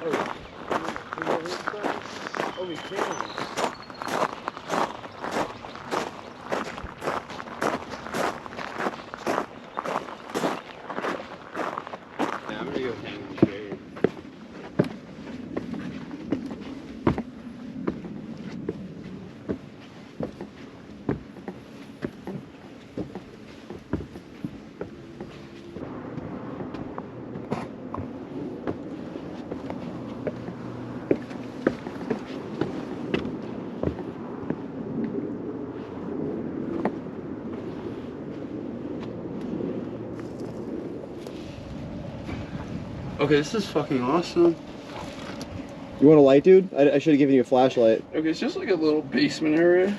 Oh, we can. I'm gonna go hang in the shade. Okay, this is fucking awesome. You want a light, dude? I should have given you a flashlight. Okay, it's just like a little basement area.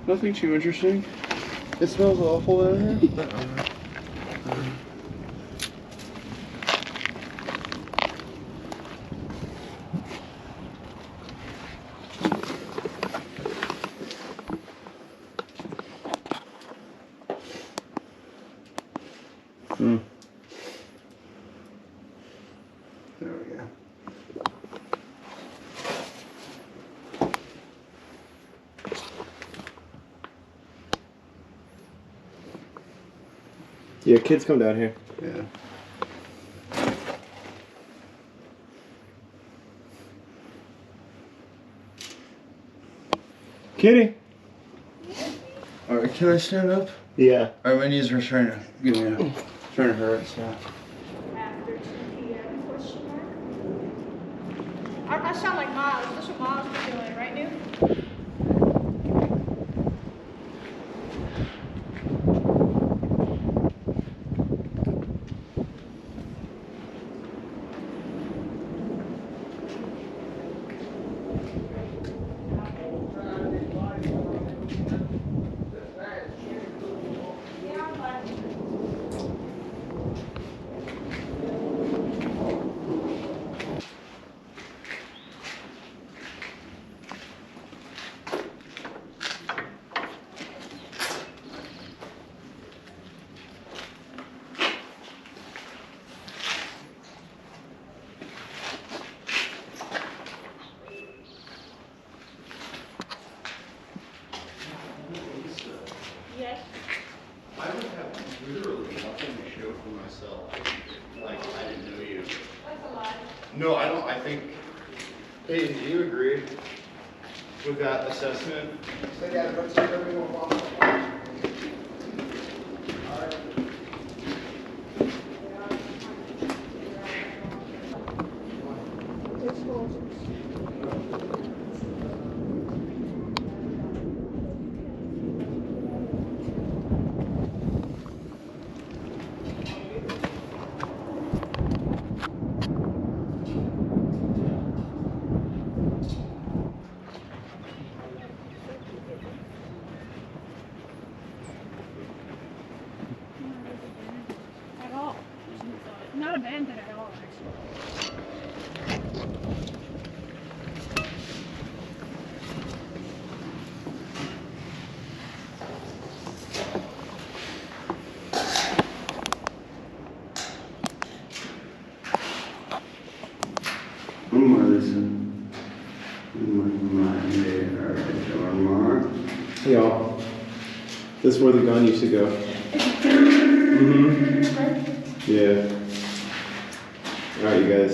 Nothing too interesting. It smells awful in here. There we go. Yeah, kids come down here. Yeah. Kitty. Alright, can I stand up? Yeah. Alright, my knees are trying to give me trying to hurt, so. After 2 p.m. question mark. I sound like Miles. That's what Miles was doing, right, New? Yes. I would have literally nothing to show for myself. Like, I didn't know you. That's a lie. No, I don't. I think. Hey, do you agree with that assessment? At all. Not abandoned at all, actually. Hey, y'all. This is where the gun used to go. Mm-hmm. Yeah. Alright, you guys.